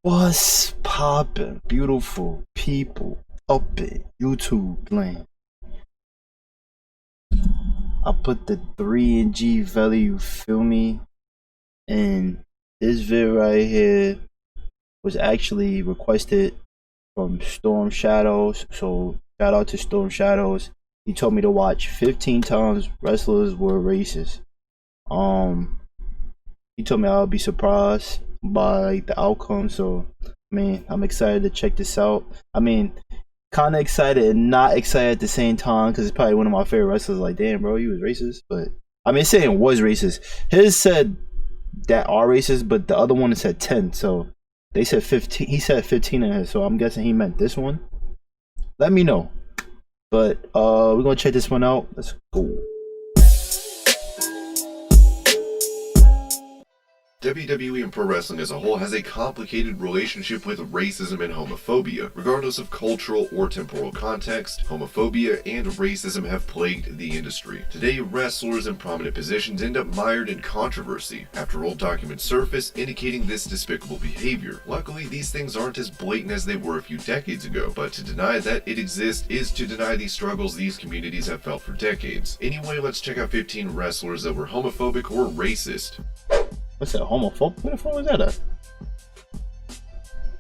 What's poppin', beautiful people up in YouTube land? I put the 3 value, feel me? And this vid right here was actually requested from Storm Shadows. So shout out to Storm Shadows. He told me to watch 15 times wrestlers were racist. He told me I'll be surprised by the outcome. So I'm excited to check this out. Kind of excited and not excited at the same time because it's probably one of my favorite wrestlers. Like, damn, bro, he was racist. But saying was racist. His said that are racist, but the other one said 10. So they said 15. He said 15 in his. So I'm guessing he meant this one. Let me know. But we're gonna check this one out. Let's go. WWE and pro wrestling as a whole has a complicated relationship with racism and homophobia. Regardless of cultural or temporal context, homophobia and racism have plagued the industry. Today, wrestlers in prominent positions end up mired in controversy after old documents surface indicating this despicable behavior. Luckily, these things aren't as blatant as they were a few decades ago, but to deny that it exists is to deny the struggles these communities have felt for decades. Anyway, let's check out 15 wrestlers that were homophobic or racist. What's that, homophobic? What the fuck was that at?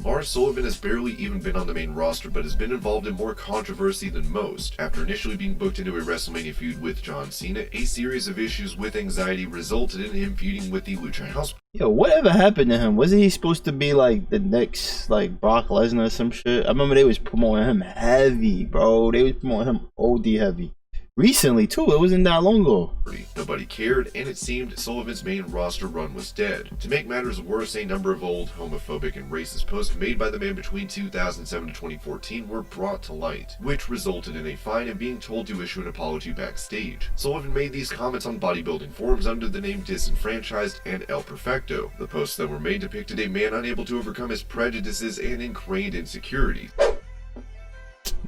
Lars Sullivan has barely even been on the main roster, but has been involved in more controversy than most. After initially being booked into a WrestleMania feud with John Cena, a series of issues with anxiety resulted in him feuding with the Lucha House. Yo, whatever happened to him? Wasn't he supposed to be like the next, like, Brock Lesnar or some shit? I remember they was promoting him heavy, bro. They was promoting him OD heavy. Recently, too. It wasn't that long ago. Nobody cared, and it seemed Sullivan's main roster run was dead. To make matters worse, a number of old homophobic and racist posts made by the man between 2007 to 2014 were brought to light, which resulted in a fine and being told to issue an apology backstage. Sullivan made these comments on bodybuilding forums under the name Disenfranchised and El Perfecto. The posts that were made depicted a man unable to overcome his prejudices and ingrained insecurity.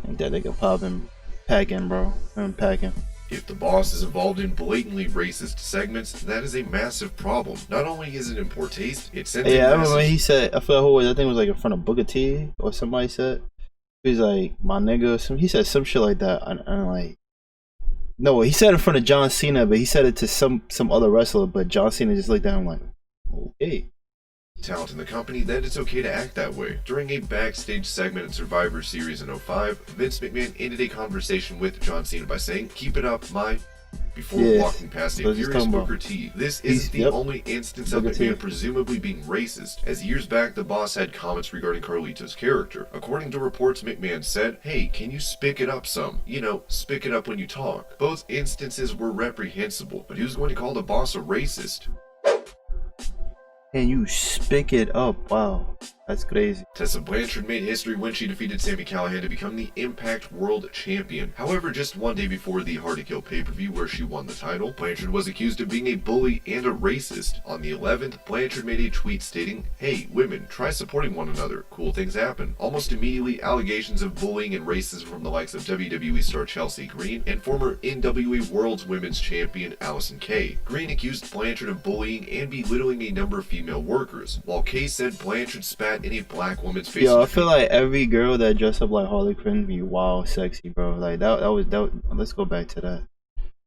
Ain't that nigga popping, packing, bro. I'm packing. If the boss is involved in blatantly racist segments, that is a massive problem. Not only is it in poor taste, it sends I remember he said, I forgot who it was, I think it was like in front of Booker T or somebody said. He was like, my nigga, he said some shit like that. And like, no, he said it in front of John Cena, but he said it to some other wrestler, but John Cena just looked at him like, okay. Talent in the company that it's okay to act that way. During a backstage segment in Survivor Series in 2005, Vince McMahon ended a conversation with John Cena by saying, "Keep it up, my," before walking past a furious Booker T. This isn't the only instance of McMahon presumably being racist, as years back the boss had comments regarding Carlito's character. According to reports, McMahon said, "Hey, can you spick it up some? You know, spick it up when you talk." Both instances were reprehensible, but who's going to call the boss a racist? Can you spick it up? Wow, that's crazy. Tessa Blanchard made history when she defeated Sami Callihan to become the Impact World Champion. However, just one day before the Hard to Kill pay-per-view where she won the title, Blanchard was accused of being a bully and a racist. On the 11th, Blanchard made a tweet stating, "Hey, women, try supporting one another. Cool things happen." Almost immediately, allegations of bullying and racism from the likes of WWE star Chelsea Green and former NWA World's Women's Champion Allison Kay. Green accused Blanchard of bullying and belittling a number of female workers, while Kay said Blanchard spat in a black woman's face. Yo, I feel like every girl that dressed up like Harley Quinn be wild sexy, bro. Like that was let's go back to that.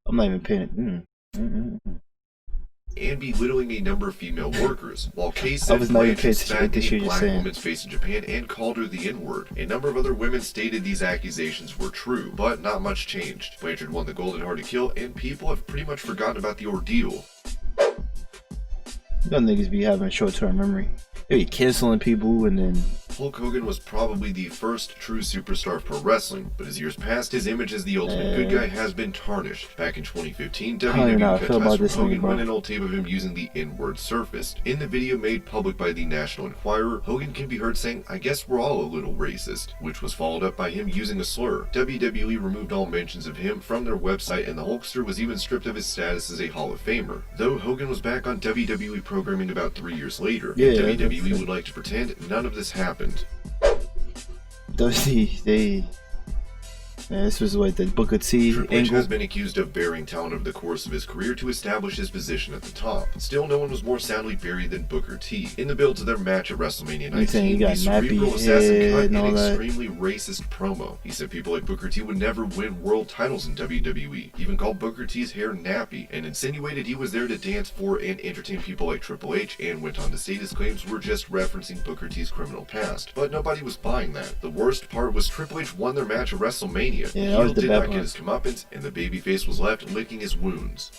I'm not even paying and belittling a number of female workers, while Kay said Blanchard spat in a black woman's face in Japan and called her the N-word. A number of other women stated these accusations were true, but not much changed. Blanchard won the Golden Hard to Kill, and people have pretty much forgotten about the ordeal. You niggas be having short-term memory. They be canceling people, and then Hulk Hogan was probably the first true superstar of pro wrestling, but as years passed, his image as the ultimate good guy has been tarnished. Back in 2015, WWE cut ties from Hogan when an old tape of him using the N-word surfaced. In the video made public by the National Enquirer, Hogan can be heard saying, "I guess we're all a little racist," which was followed up by him using a slur. WWE removed all mentions of him from their website, and the Hulkster was even stripped of his status as a Hall of Famer. Though Hogan was back on WWE programming about 3 years later, and WWE would like to pretend none of this happened. they Yeah, this was what the Booker T Triple H angle. has been accused of burying talent over the course of his career to establish his position at the top. Still, no one was more soundly buried than Booker T. In the build to their match at WrestleMania 19, the cerebral assassin cut an extremely racist promo. He said people like Booker T would never win world titles in WWE. He even called Booker T's hair nappy, and insinuated he was there to dance for and entertain people like Triple H, and went on to state his claims were just referencing Booker T's criminal past. But nobody was buying that. The worst part was Triple H won their match at WrestleMania. Yeah, that was the did bad not part. get his comeuppance, and the babyface was left licking his wounds.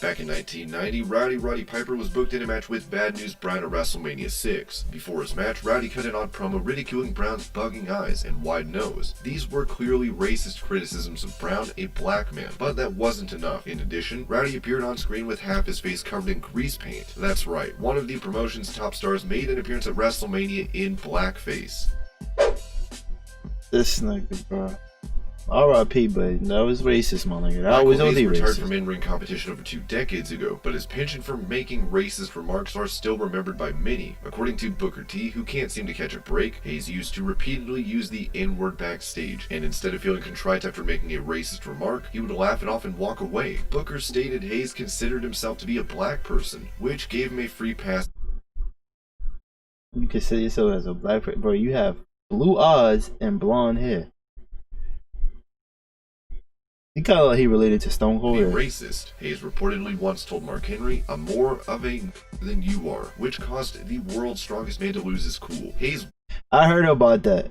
Back in 1990, Roddy Piper was booked in a match with Bad News Brown at WrestleMania 6. Before his match, Rowdy cut an odd promo ridiculing Brown's bugging eyes and wide nose. These were clearly racist criticisms of Brown, a black man, but that wasn't enough. In addition, Rowdy appeared on screen with half his face covered in grease paint. That's right, one of the promotion's top stars made an appearance at WrestleMania in blackface. This nigga, bro. R.I.P. but that was racist, my nigga. That was only retired racist. from in-ring competition over 2 decades ago, but his penchant for making racist remarks are still remembered by many. According to Booker T, who can't seem to catch a break, Hayes used to repeatedly use the N-word backstage, and instead of feeling contrite after making a racist remark, he would laugh it off and walk away. Booker stated Hayes considered himself to be a black person, which gave him a free pass. You consider yourself as a black person, bro. You have blue eyes and blonde hair. He kind of like he related to Stone Cold. Be racist. Hayes reportedly once told Mark Henry, "I'm more of a than you are," which caused the world's strongest man to lose his cool. Hayes. I heard about that.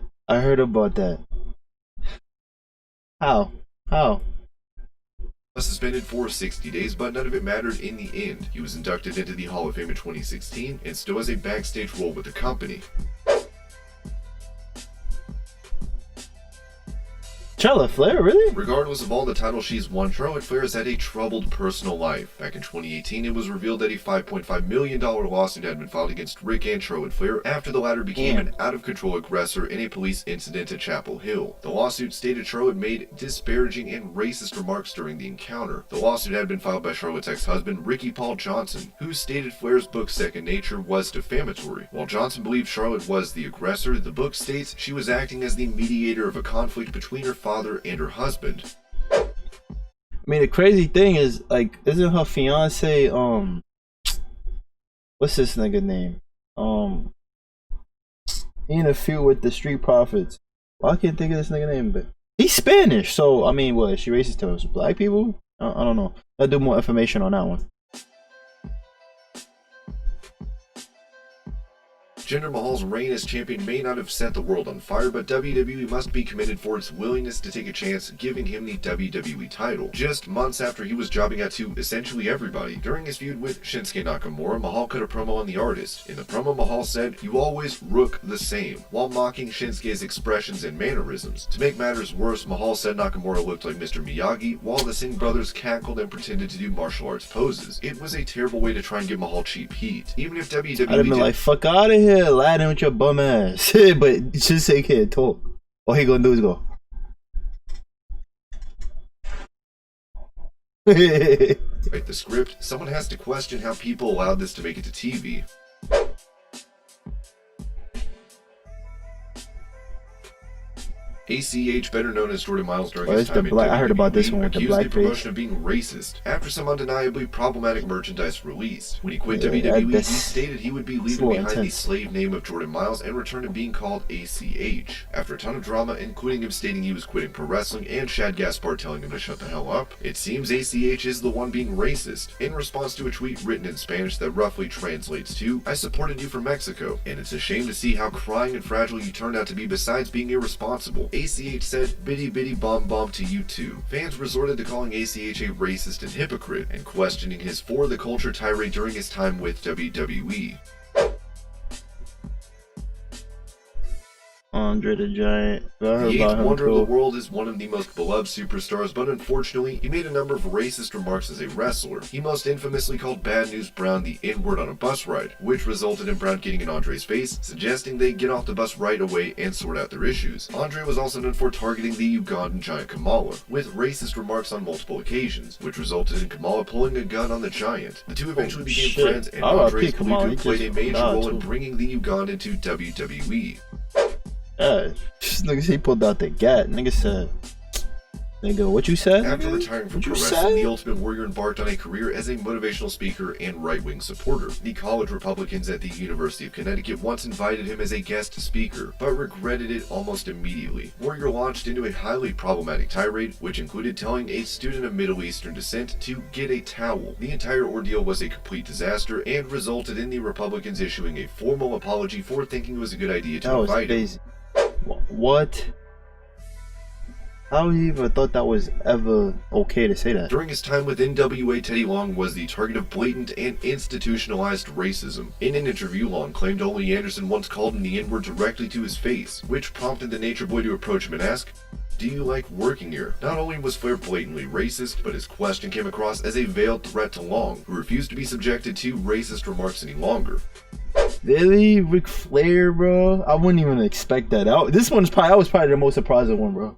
How? Was suspended for 60 days, but none of it mattered in the end. He was inducted into the Hall of Fame in 2016 and still has a backstage role with the company. Charlotte Flair, really? Regardless of all the titles she's won, Charlotte Flair has had a troubled personal life. Back in 2018, it was revealed that a $5.5 million lawsuit had been filed against Rick and Charlotte Flair after the latter became an out-of-control aggressor in a police incident at Chapel Hill. The lawsuit stated Charlotte made disparaging and racist remarks during the encounter. The lawsuit had been filed by Charlotte's ex-husband, Ricky Paul Johnson, who stated Flair's book Second Nature was defamatory. While Johnson believed Charlotte was the aggressor, the book states she was acting as the mediator of a conflict between her father and her husband. I mean, the crazy thing is, like, isn't her fiance, what's this nigga name? He in a feud with the Street Profits. Well, I can't think of this nigga name, but he's Spanish. So, I mean, what, is she racist to black people? I don't know. I'll do more information on that one. Jinder Mahal's reign as champion may not have set the world on fire, but WWE must be commended for its willingness to take a chance giving him the WWE title, just months after he was jobbing out to essentially everybody. During his feud with Shinsuke Nakamura, Mahal cut a promo on the artist. In the promo, Mahal said, "You always look the same," while mocking Shinsuke's expressions and mannerisms. To make matters worse, Mahal said Nakamura looked like Mr. Miyagi, while the Singh brothers cackled and pretended to do martial arts poses. It was a terrible way to try and give Mahal cheap heat. Even if WWE I'd have been like, fuck out of here, Aladdin with your bum ass. But just say can't talk. All he gonna do is go. Write the script, someone has to question how people allowed this to make it to TV. ACH, better known as Jordan Miles during his time in WWE, I heard about this one with the accused the blackface. promotion of being racist after some undeniably problematic merchandise released. When he quit WWE, he stated he would be leaving behind the slave name of Jordan Miles and return to being called ACH. After a ton of drama, including him stating he was quitting pro wrestling and Shad Gaspard telling him to shut the hell up, it seems ACH is the one being racist. In response to a tweet written in Spanish that roughly translates to, "I supported you from Mexico, and it's a shame to see how crying and fragile you turned out to be besides being irresponsible." ACH said, "Bitty bitty bomb bomb to you too." Fans resorted to calling ACH a racist and hypocrite, and questioning his for the culture tirade during his time with WWE. Andre the Giant. I heard The eighth about him wonder of the too. world is one of the most beloved superstars, but unfortunately, he made a number of racist remarks as a wrestler. He most infamously called Bad News Brown the N-word on a bus ride, which resulted in Brown getting in Andre's face, suggesting they get off the bus right away and sort out their issues. Andre was also known for targeting the Ugandan giant Kamala, with racist remarks on multiple occasions, which resulted in Kamala pulling a gun on the giant. The two eventually became friends, and Andre is believed to have played a major role in bringing the Ugandan to WWE. Yeah, nigga, he pulled out the gat. Nigga said, nigga, what you said? After nigga? retiring from pro wrestling, the Ultimate Warrior embarked on a career as a motivational speaker and right-wing supporter. The college Republicans at the University of Connecticut once invited him as a guest speaker, but regretted it almost immediately. Warrior launched into a highly problematic tirade, which included telling a student of Middle Eastern descent to get a towel. The entire ordeal was a complete disaster and resulted in the Republicans issuing a formal apology for thinking it was a good idea to invite him. What? How he even thought that was ever okay to say that? During his time with NWA, Teddy Long was the target of blatant and institutionalized racism. In an interview, Long claimed Ole Anderson once called him the N-word directly to his face, which prompted the Nature Boy to approach him and ask, "Do you like working here?" Not only was Flair blatantly racist, but his question came across as a veiled threat to Long, who refused to be subjected to racist remarks any longer. Really? Ric Flair, bro? I wouldn't even expect that out. This one's probably, that was probably the most surprising one, bro.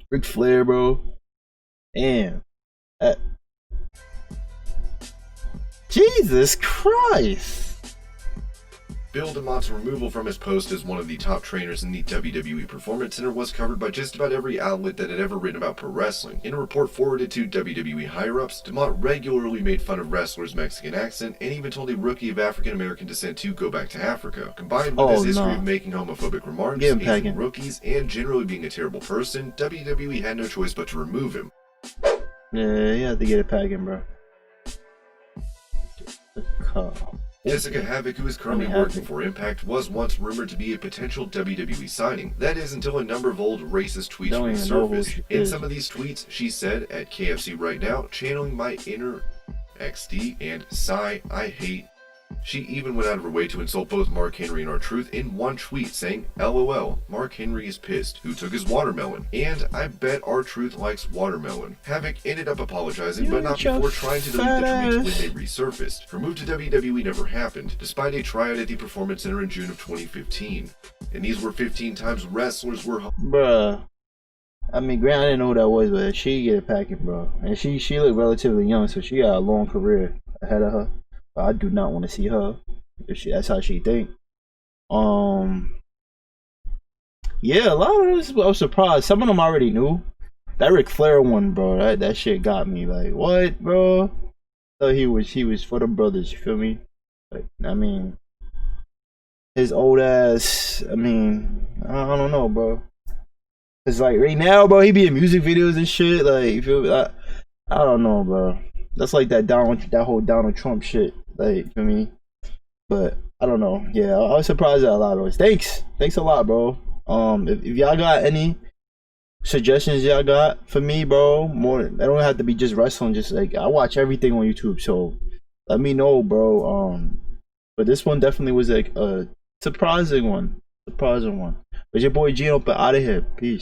Ric Flair, bro. Damn. Jesus Christ. Bill DeMott's removal from his post as one of the top trainers in the WWE Performance Center was covered by just about every outlet that had ever written about pro wrestling. In a report forwarded to WWE higher-ups, DeMott regularly made fun of wrestlers' Mexican accent and even told a rookie of African-American descent to go back to Africa. Combined with his history of making homophobic remarks, hazing rookies, and generally being a terrible person, WWE had no choice but to remove him. Yeah, you have to get it packing, bro. Jessica Havoc, who is currently working for Impact, was once rumored to be a potential WWE signing. That is until a number of old racist tweets resurfaced. In some of these tweets, she said, "At KFC right now, channeling my inner XD and sigh, I hate." She even went out of her way to insult both Mark Henry and R-Truth in one tweet, saying, "LOL, Mark Henry is pissed. Who took his watermelon? And I bet R-Truth likes watermelon." Havoc ended up apologizing, but not before trying to delete the tweets when they resurfaced. Her move to WWE never happened, despite a tryout at the Performance Center in June of 2015. And these were 15 times wrestlers were... Bruh. I mean, Grant, I didn't know who that was, but she get it packing, bro. And she looked relatively young, so she got a long career ahead of her. But I do not want to see her if that's how she think. Yeah, a lot of those I was surprised. Some of them I already knew. That Ric Flair one, bro, that shit got me. Like, what, bro? Thought he was for the brothers. You feel me? Like, I mean, his old ass. I mean, I don't know, bro. It's like right now, bro, he be in music videos and shit. Like, you feel me? I don't know, bro. That's like that whole Donald Trump shit. Like, you feel me? But I don't know. Yeah, I was surprised at a lot of those. Thanks a lot, bro. If y'all got any suggestions y'all got for me, bro, more, they don't have to be just wrestling. Just like, I watch everything on YouTube, so let me know, bro. But this one definitely was like a surprising one. But your boy Gino, out of here. Peace.